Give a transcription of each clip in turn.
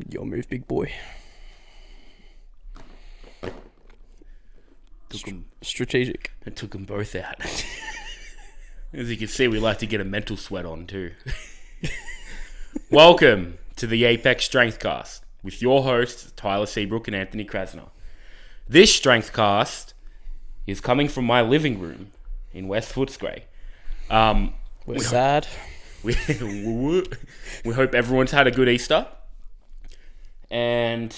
Your move, big boy. Strategic. It took them both out. As you can see, we like to get a mental sweat on too. Welcome to the Apex Strengthcast with your hosts, Tyler Seabrook and Anthony Krasner. This Strengthcast is coming from my living room in West Footscray. We're sad. We hope everyone's had a good Easter. And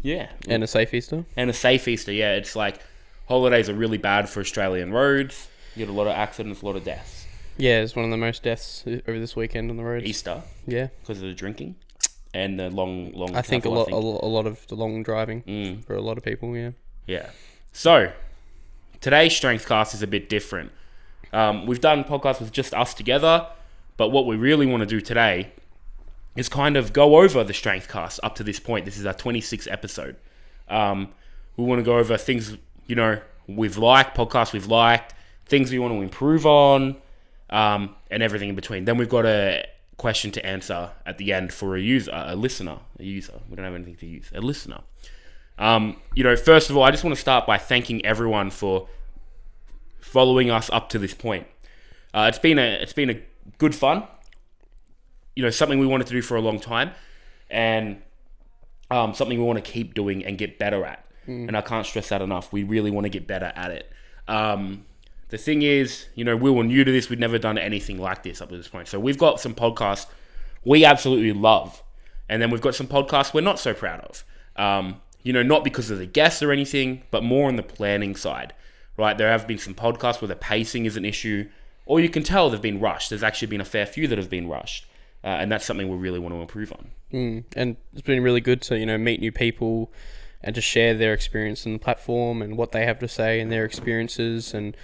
yeah. And a safe Easter. And a safe Easter, yeah. It's like holidays are really bad for Australian roads. You get a lot of accidents, a lot of deaths. Yeah, it's one of the most deaths over this weekend on the roads. Easter. Yeah. Because of the drinking and the long I think a lot of the long driving for a lot of people, yeah. Yeah. So, today's Strengthcast is a bit different. We've done podcasts with just us together, but what we really want to do today is kind of go over the Strengthcast up to this point. This is our 26th episode. We want to go over things, we've liked, podcasts we've liked, things we want to improve on, and everything in between. Then we've got a question to answer at the end for a listener. We don't have anything to use. A listener. First of all, I just want to start by thanking everyone for following us up to this point. It's been a good fun. Something we wanted to do for a long time, and something we want to keep doing and get better at. And I can't stress that enough. We really want to get better at it. The thing is, we were new to this. We'd never done anything like this up to this point. So we've got some podcasts we absolutely love, and then we've got some podcasts we're not so proud of. Not because of the guests or anything, but more on the planning side, right? There have been some podcasts where the pacing is an issue, or you can tell they've been rushed. There's actually been a fair few that have been rushed. And that's something we really want to improve on. And it's been really good to, meet new people and to share their experience on the platform and what they have to say and their experiences. And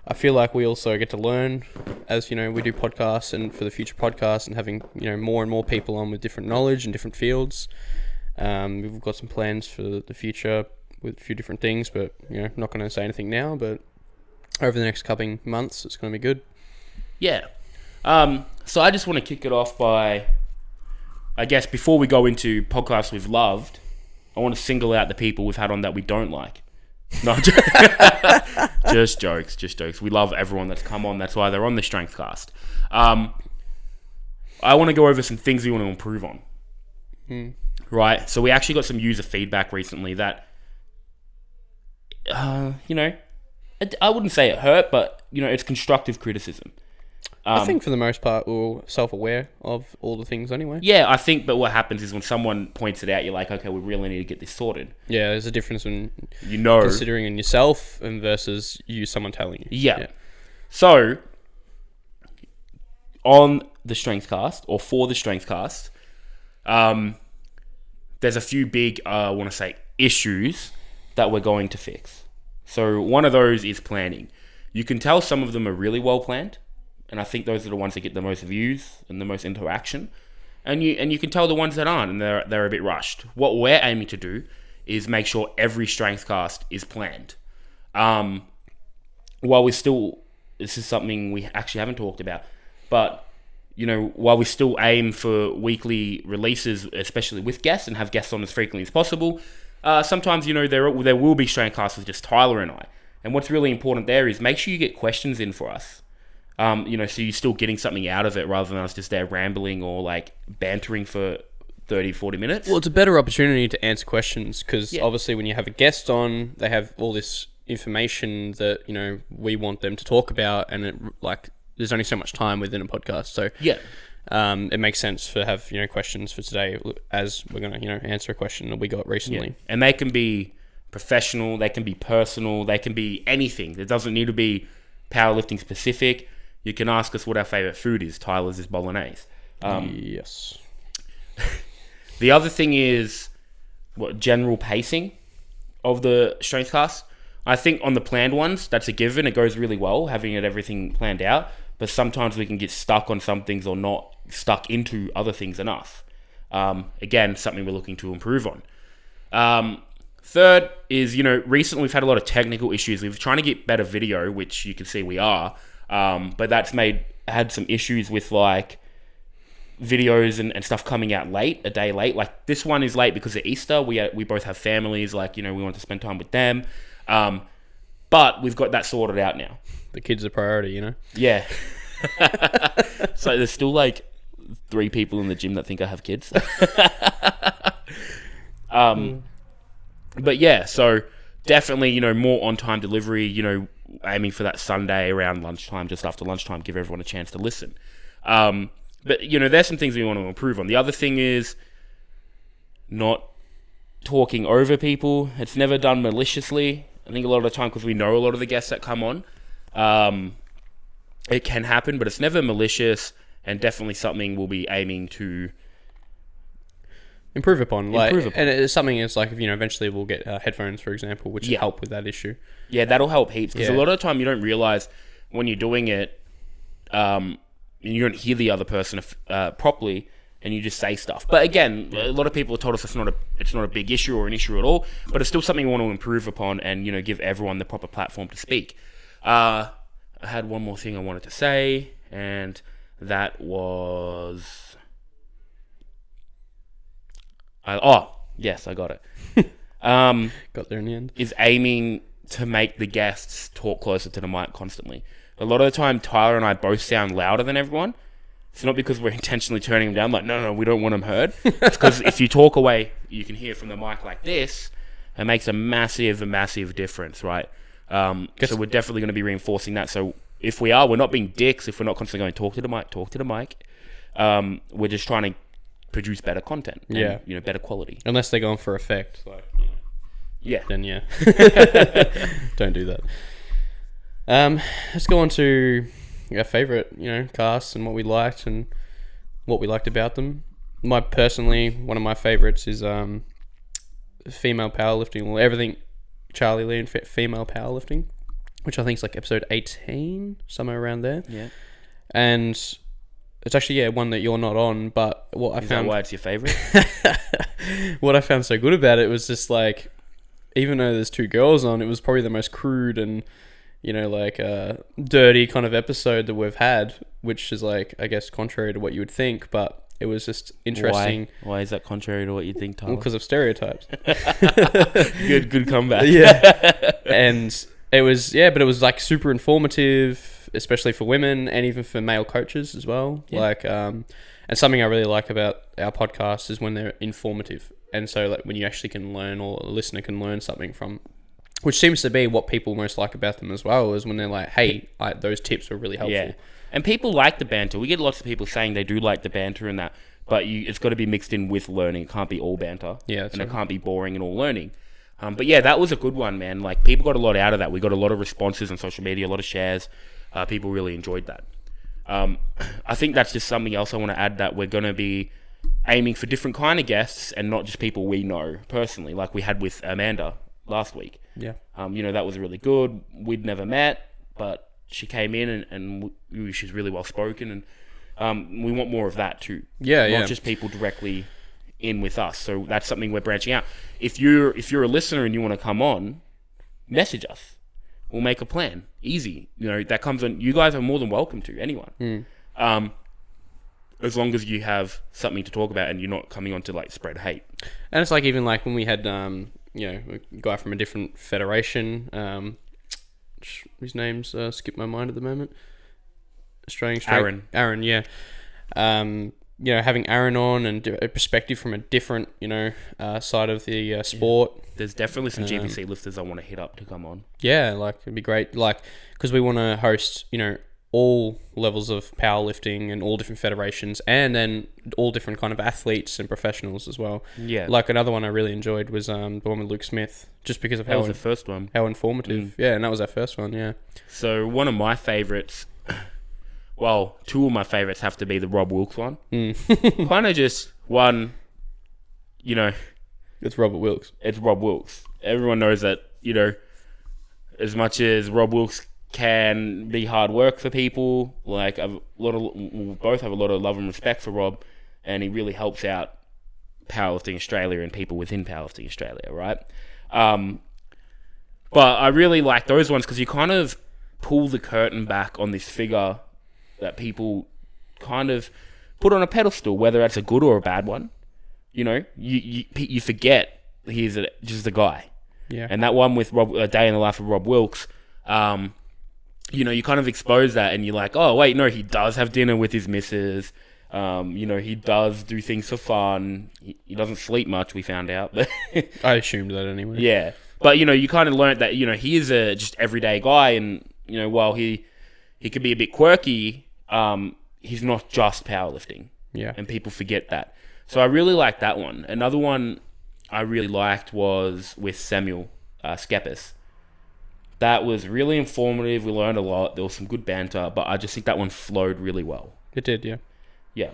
I feel like we also get to learn as, we do podcasts and for the future podcasts and having, more and more people on with different knowledge and different fields. We've got some plans for the future with a few different things, but, not going to say anything now, but over the next couple months, it's going to be good. Yeah. So I just want to kick it off by, I guess, before we go into podcasts we've loved, I want to single out the people we've had on that we don't like. No, just jokes. We love everyone that's come on. That's why they're on the Strengthcast. I want to go over some things we want to improve on. Right? So we actually got some user feedback recently that, I wouldn't say it hurt, but, it's constructive criticism. I think for the most part we're self-aware of all the things anyway. Yeah, I think, but what happens is when someone points it out, you're like, okay, we really need to get this sorted. Yeah, there's a difference in considering in yourself and versus someone telling you. Yeah. So, on the Strengthcast, or for the Strengthcast, there's a few big, issues that we're going to fix. So, one of those is planning. You can tell some of them are really well planned. And I think those are the ones that get the most views and the most interaction. And you can tell the ones that aren't, and they're a bit rushed. What we're aiming to do is make sure every Strengthcast is planned. While this is something we actually haven't talked about, but while we still aim for weekly releases, especially with guests, and have guests on as frequently as possible, sometimes there will be Strengthcasts with just Tyler and I. And what's really important there is make sure you get questions in for us. So you're still getting something out of it rather than us just there rambling or bantering for 30, 40 minutes. Well, it's a better opportunity to answer questions because obviously when you have a guest on, they have all this information that, we want them to talk about, and there's only so much time within a podcast. So it makes sense to have, questions for today as we're going to, answer a question that we got recently. Yeah. And they can be professional, they can be personal, they can be anything. It doesn't need to be powerlifting specific. You can ask us what our favourite food is. Tyler's is bolognese. Yes. The other thing is general pacing of the Strengthcast. I think on the planned ones, that's a given. It goes really well, having everything planned out. But sometimes we can get stuck on some things or not stuck into other things enough. Again, something we're looking to improve on. Third is, recently we've had a lot of technical issues. We've trying to get better video, which you can see we are. But that's had some issues with videos and stuff coming out late, a day late. Like this one is late because of Easter. We both have families. Like, you know, we want to spend time with them. But we've got that sorted out now. The kids are priority, you know? Yeah. So there's still like 3 people in the gym that think I have kids. But yeah, so definitely, you know, more on-time delivery, you know, aiming for that Sunday around lunchtime, just after lunchtime, give everyone a chance to listen. But, you know, there's some things we want to improve on. The other thing is not talking over people. It's never done maliciously. I think a lot of the time, because we know a lot of the guests that come on, it can happen, but it's never malicious, and definitely something we'll be aiming to improve upon. And it's something it's like, you know, eventually we'll get headphones, for example, which will help with that issue. Yeah, that'll help heaps, because a lot of the time you don't realize when you're doing it, you don't hear the other person properly, and you just say stuff. But again, a lot of people have told us it's not a big issue or an issue at all, but it's still something we want to improve upon and, you know, give everyone the proper platform to speak. I had one more thing I wanted to say, and that was... yes, I got it. Got there in the end. Is aiming to make the guests talk closer to the mic constantly. A lot of the time, Tyler and I both sound louder than everyone. It's not because we're intentionally turning them down, like, no, we don't want them heard. It's because if you talk away, you can hear from the mic like this, it makes a massive difference, right? So we're definitely going to be reinforcing that. So if we're not being dicks, if we're not constantly going, talk to the mic. We're just trying to produce better content. And, you know, better quality. Unless they're going for effect, like, you know. Yeah. Then yeah. Don't do that. Let's go on to our favourite, you know, casts and what we liked and what we liked about them. One of my favourites is female powerlifting. Well, everything Charlie Lee and female powerlifting, which I think is like episode 18, somewhere around there. Yeah. And it's actually, one that you're not on, but what I found... Is that why it's your favourite? What I found so good about it was just like, even though there's 2 girls on, it was probably the most crude and, you know, like dirty kind of episode that we've had, which is like, I guess, contrary to what you would think, but it was just interesting. Why is that contrary to what you think, Tyler? Well, because of stereotypes. Good comeback. Yeah. And it was, but it was like super informative, especially for women and even for male coaches as well. Yeah. Like, and something I really like about our podcast is when they're informative. And so like when you actually can learn, or a listener can learn something from, which seems to be what people most like about them as well, is when they're like, hey, those tips were really helpful. Yeah. And people like the banter. We get lots of people saying they do like the banter and that, but it's got to be mixed in with learning. It can't be all banter. Yeah. And it can't be boring and all learning. But yeah, that was a good one, man. Like, people got a lot out of that. We got a lot of responses on social media, a lot of shares. People really enjoyed that. I think that's just something else I want to add, that we're going to be aiming for different kind of guests and not just people we know personally, like we had with Amanda last week. Yeah. You know, that was really good. We'd never met, but she came in and she's really well spoken, and we want more of that too. Yeah, not just people directly in with us. So that's something we're branching out. If you're a listener and you want to come on, message us. We'll make a plan. Easy. You know, that comes on. You guys are more than welcome to, anyone. As long as you have something to talk about and you're not coming on to like spread hate. And it's like, even like when we had a guy from a different federation, whose name's skipped my mind at the moment. Aaron, yeah. Having Aaron on and a perspective from a different, side of the sport. Yeah. There's definitely some GPC lifters I want to hit up to come on. Yeah, like, it'd be great. Like, because we want to host, all levels of powerlifting and all different federations, and then all different kind of athletes and professionals as well. Yeah. Like, another one I really enjoyed was the one with Luke Smith, just because of that was the first one. How informative. Yeah, and that was our first one, yeah. So one of my favourites, well, 2 of my favourites have to be the Rob Wilkes one. Kind of just one, It's Robert Wilkes. It's Rob Wilkes. Everyone knows that, as much as Rob Wilkes can be hard work for people, like we both have a lot of love and respect for Rob, and he really helps out Powerlifting Australia and people within Powerlifting Australia, right? But I really like those ones because you kind of pull the curtain back on this figure that people kind of put on a pedestal, whether that's a good or a bad one. You know, you forget he's just a guy. Yeah. And that one with A Day in the Life of Rob Wilkes, you know, you kind of expose that and you're like, oh, wait, no, he does have dinner with his missus. You know, he does do things for fun. He doesn't sleep much, we found out. But I assumed that anyway. yeah. But, you know, you kind of learned that, you know, he is a just everyday guy. And, you know, while he could be a bit quirky, he's not just powerlifting. Yeah. And people forget that. So I really liked that one. Another one I really liked was with Samuel Skepis. That was really informative. We learned a lot. There was some good banter, but I just think that one flowed really well. It did, yeah. Yeah.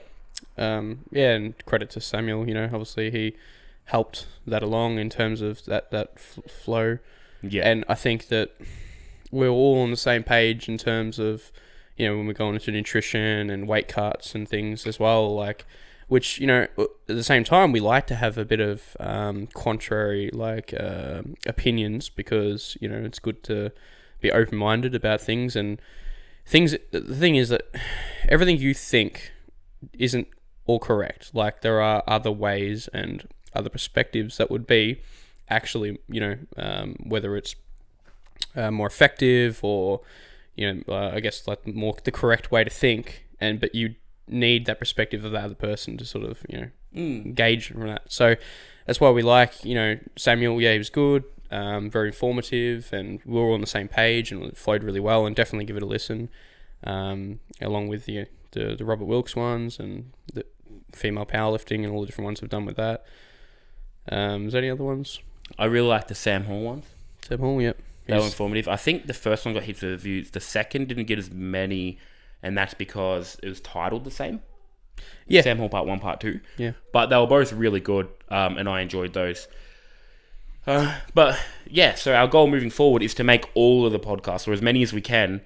Yeah, and credit to Samuel. You know, obviously he helped that along in terms of that flow. Yeah. And I think that we're all on the same page in terms of, you know, when we're going into nutrition and weight cuts and things as well, like, which, you know, at the same time, we like to have a bit of contrary, like, opinions because, you know, it's good to be open-minded about things. And the thing is that everything you think isn't all correct. Like, there are other ways and other perspectives that would be actually, you know, whether it's more effective or, you know, I guess, like, more the correct way to think. But you need that perspective of the other person to sort of, you know, gauge from that. So that's why we like, you know, Samuel. Yeah, he was good, very informative, and we were all on the same page, and it flowed really well. And definitely give it a listen, along with the Robert Wilkes ones and the female powerlifting and all the different ones we've done with that. Is there any other ones? I really liked the Sam Hall ones. Sam Hall, yep. They were informative. I think the first one got heaps of views. The second didn't get as many, and that's because it was titled the same. Yeah. Sam Hall Part 1, Part 2. Yeah. But they were both really good, and I enjoyed those. But, yeah, so our goal moving forward is to make all of the podcasts, or as many as we can,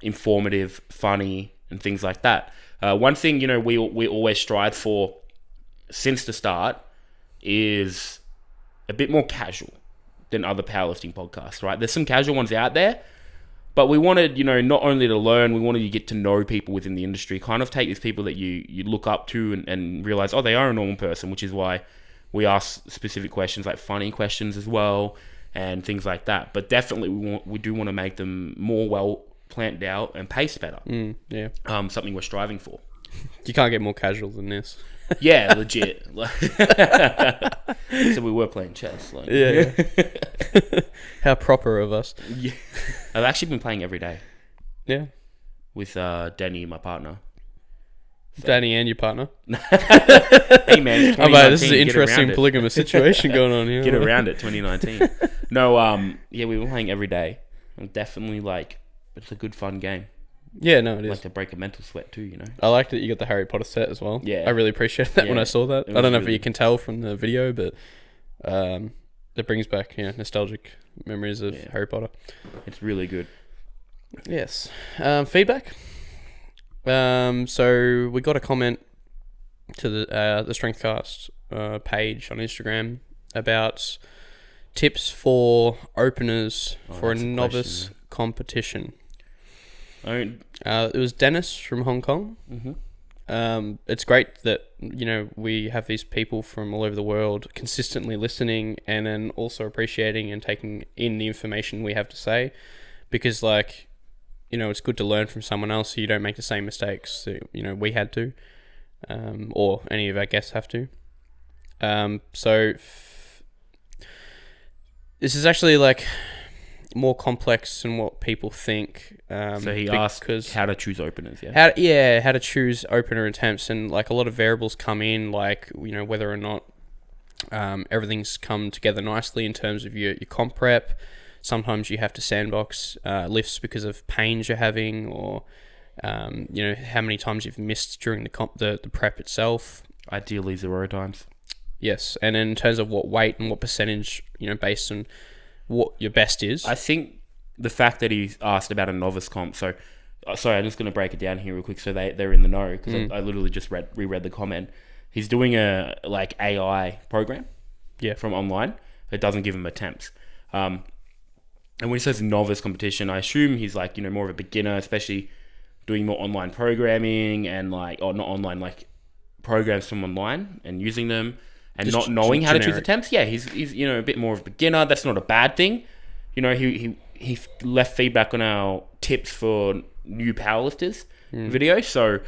informative, funny, and things like that. One thing, you know, we always strive for since the start is a bit more casual than other powerlifting podcasts, right? There's some casual ones out there, but we wanted, you know, not only to learn, we wanted to get to know people within the industry, kind of take these people that you look up to and realize, oh, they are a normal person, which is why we ask specific questions, like funny questions as well, and things like that. But definitely we do want to make them more well planned out and paced better. Yeah. Something we're striving for. You can't get more casual than this. Yeah, legit. So we were playing chess. Like. Yeah. How proper of us. Yeah. I've actually been playing every day. Yeah. With Danny, my partner. So. Danny and your partner. Hey man, this is an interesting polygamous situation going on here. Get around it, 2019. No, yeah, we were playing every day. I'm definitely like, it's a good fun game. Yeah, no, it is. Like to break a mental sweat too, you know. I like that you got the Harry Potter set as well. Yeah, I really appreciate that when I saw that. I don't know if you can tell from the video, but it brings back nostalgic memories of Harry Potter. It's really good. Yes. Feedback. So we got a comment to the Strengthcast page on Instagram about tips for openers for a novice competition. It was Dennis from Hong Kong. Mm-hmm. It's great that we have these people from all over the world consistently listening and then also appreciating and taking in the information we have to say, because it's good to learn from someone else so you don't make the same mistakes that we had to, or any of our guests have to. This is actually more complex than what people think. So he asked how to choose openers, how to choose opener attempts, and a lot of variables come in, whether or not everything's come together nicely in terms of your comp prep. Sometimes you have to sandbox lifts because of pains you're having, or how many times you've missed during the prep itself. Ideally 0 times. Yes, and in terms of what weight and what percentage, based on what your best is. I think the fact that he asked about a novice comp, sorry, I'm just going to break it down here real quick so they're in the know, because I literally just reread the comment. He's doing a AI program from online. It doesn't give him attempts. And when he says novice competition, I assume he's more of a beginner, especially doing more online programming and or not online, programs from online and using them and Just not knowing how to choose generic. attempts. Yeah, he's a bit more of a beginner. That's not a bad thing. He left feedback on our tips for new powerlifters video. So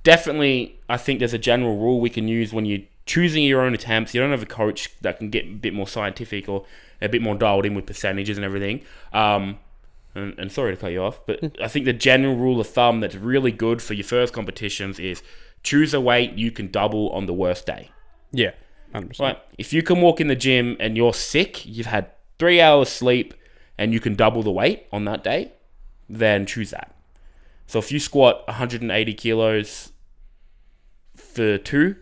definitely, I think there's a general rule we can use when you're choosing your own attempts. You don't have a coach that can get a bit more scientific or a bit more dialed in with percentages and everything. And sorry to cut you off, but I think the general rule of thumb that's really good for your first competitions is choose a weight you can double on the worst day. Yeah, 100%. Right. If you can walk in the gym and you're sick, you've had 3 hours sleep, and you can double the weight on that day, then choose that. So if you squat 180 kilos for 2,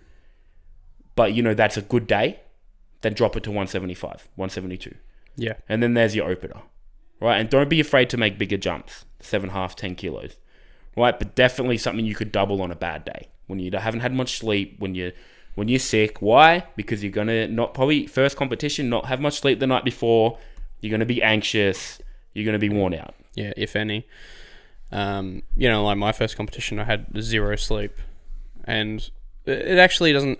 but that's a good day, then drop it to 175, 172. Yeah. And then there's your opener. Right. And don't be afraid to make bigger jumps, 7.5, 10 kilos. Right. But definitely something you could double on a bad day when you haven't had much sleep, when you're sick. Why? Because you're going to not probably first competition, not have much sleep the night before. You're going to be anxious. You're going to be worn out. Yeah, if any. Like my first competition, I had 0 sleep. And it actually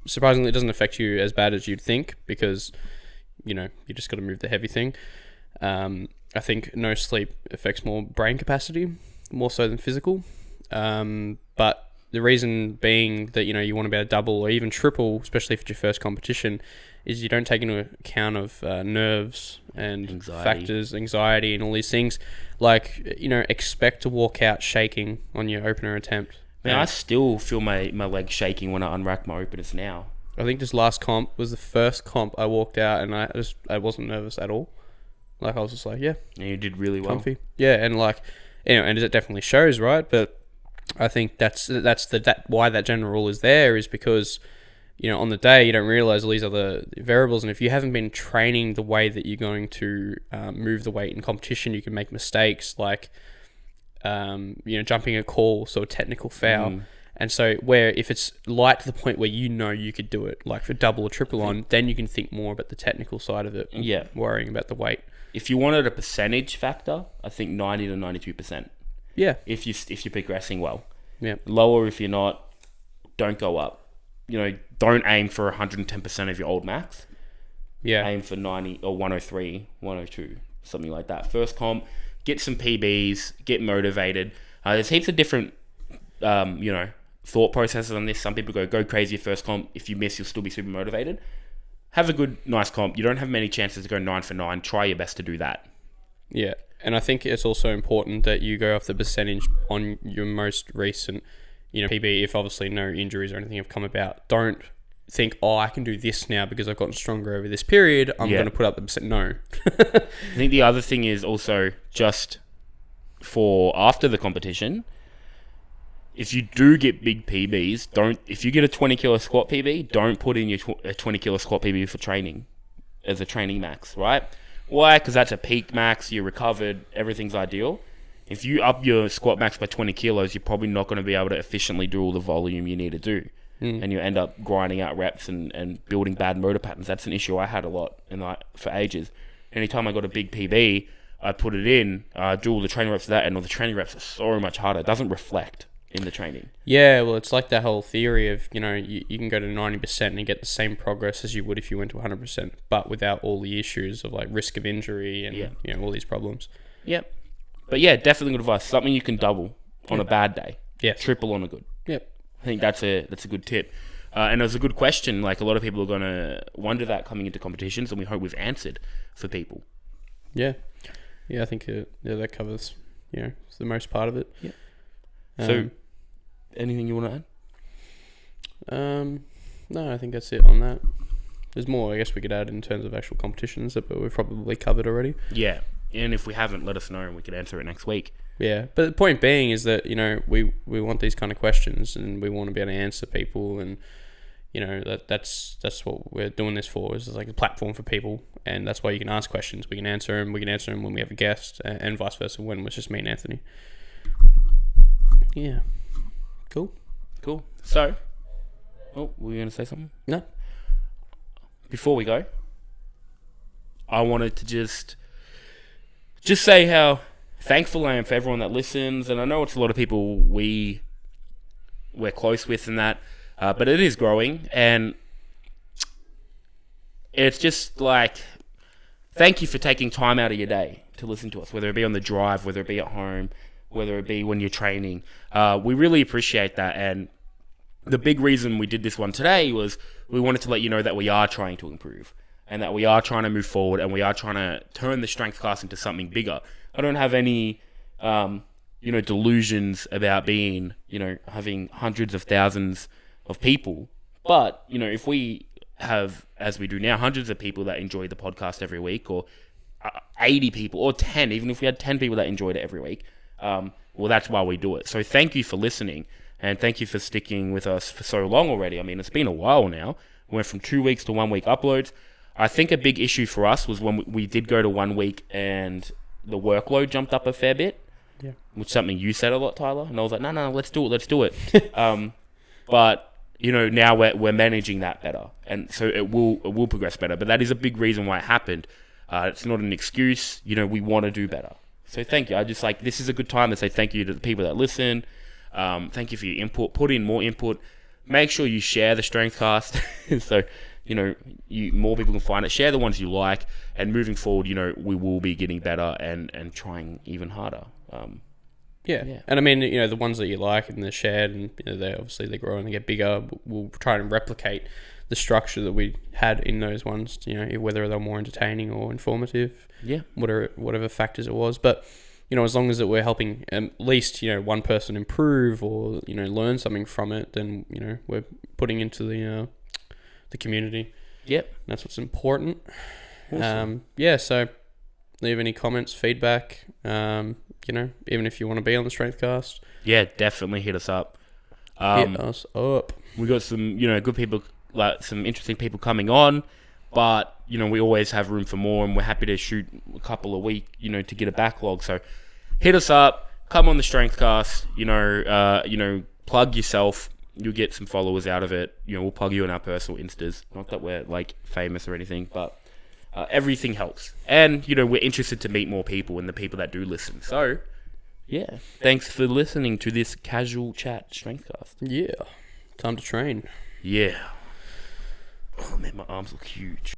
surprisingly, it doesn't affect you as bad as you'd think because, you just got to move the heavy thing. I think no sleep affects more brain capacity, more so than physical. But the reason being that, you want to be able to double or even triple, especially if it's your first competition, is you don't take into account of nerves and anxiety and all these things. Expect to walk out shaking on your opener attempt. Man, I still feel my legs shaking when I unrack my openers now. I think this last comp was the first comp I walked out and I wasn't nervous at all. I was just yeah. And you did really well. Comfy. Yeah, and and it definitely shows, right? But I think that's why that general rule is there is because, on the day you don't realize all these other variables, and if you haven't been training the way that you're going to move the weight in competition, you can make mistakes jumping a call, so a technical foul. And so if it's light to the point where you could do it, like for double or triple on, then you can think more about the technical side of it. Yeah. Worrying about the weight. If you wanted a percentage factor, I think 90 to 92%. Yeah. If you're progressing well. Yeah. Lower if you're not, don't go up. Don't aim for 110% of your old max. Yeah. Aim for 90 or 103, 102, something like that. First comp, get some PBs, get motivated. There's heaps of different, thought processes on this. Some people go crazy your first comp. If you miss, you'll still be super motivated. Have a good, nice comp. You don't have many chances to go 9 for 9. Try your best to do that. Yeah. And I think it's also important that you go off the percentage on your most recent, PB, if obviously no injuries or anything have come about. Don't think, I can do this now because I've gotten stronger over this period. I'm going to put up the percent. No. I think the other thing is also just for after the competition, if you do get big PBs, if you get a 20 kilo squat PB, don't put in a 20 kilo squat PB for training as a training max, right? Why? Because that's a peak max, you're recovered, everything's ideal. If you up your squat max by 20 kilos, you're probably not going to be able to efficiently do all the volume you need to do. And you end up grinding out reps and building bad motor patterns. That's an issue I had a lot for ages. Anytime I got a big PB, I put it in, do all the training reps for that, and all the training reps are so much harder. It doesn't reflect in the training. Yeah, well, it's like that whole theory of, you can go to 90% and get the same progress as you would if you went to 100%, but without all the issues of risk of injury and all these problems. Yep. But yeah, definitely good advice. Something you can double on a bad day. Yeah. Triple on a good. Yep. I think that's a good tip. And it was a good question. A lot of people are going to wonder that coming into competitions, and we hope we've answered for people. Yeah. Yeah, I think that covers, the most part of it. Yeah. So, anything you want to add? No, I think that's it on that. There's more, I guess, we could add in terms of actual competitions, but we've probably covered already. Yeah. And if we haven't, let us know and we could answer it next week. Yeah, but the point being is that, we want these kind of questions and we want to be able to answer people, and, that's what we're doing this for, is a platform for people, and that's why you can ask questions. We can answer them. We can answer them when we have a guest, and vice versa when it's just me and Anthony. Yeah. Cool. So, were you going to say something? No. Before we go, I wanted to just say how thankful I am for everyone that listens, and I know it's a lot of people we're close with and that, but it is growing, and it's just like, thank you for taking time out of your day to listen to us, whether it be on the drive, whether it be at home, whether it be when you're training. We really appreciate that, and the big reason we did this one today was we wanted to let you know that we are trying to improve, and that we are trying to move forward, and we are trying to turn the Strengthcast into something bigger. I don't have any, delusions about being, having hundreds of thousands of people. But, if we have, as we do now, hundreds of people that enjoy the podcast every week, or 80 people, or 10, even if we had 10 people that enjoyed it every week, well, that's why we do it. So thank you for listening, and thank you for sticking with us for so long already. I mean, it's been a while now. We went from 2 weeks to 1 week uploads. I think a big issue for us was when we did go to 1 week and the workload jumped up a fair bit. Yeah. Which is something you said a lot, Tyler. And I was like, no, let's do it. But, now we're managing that better. And so it will progress better. But that is a big reason why it happened. It's not an excuse. We want to do better. So thank you. I just this is a good time to say thank you to the people that listen. Thank you for your input. Put in more input. Make sure you share the Strengthcast. So, more people can find it. Share the ones you like. And moving forward, we will be getting better and trying even harder. Yeah. And I mean, the ones that you like and they're shared, and they grow and they get bigger. We'll try and replicate the structure that we had in those ones. Whether they're more entertaining or informative. Yeah. Whatever factors it was, but as long as that we're helping at least one person improve or learn something from it, then we're putting into the community. Yep. That's what's important. Awesome. So leave any comments, feedback, even if you want to be on the Strengthcast. Yeah, definitely hit us up. Hit us up. We got some, good people, like some interesting people coming on, but, we always have room for more, and we're happy to shoot a couple a week, to get a backlog. So hit us up, come on the Strengthcast, plug yourself. You'll get some followers out of it. We'll plug you on our personal Instas. Not that we're famous or anything, but everything helps. And, we're interested to meet more people and the people that do listen. So, yeah. Thanks for listening to this casual chat Strengthcast. Yeah. Time to train. Yeah. Oh, man, my arms look huge.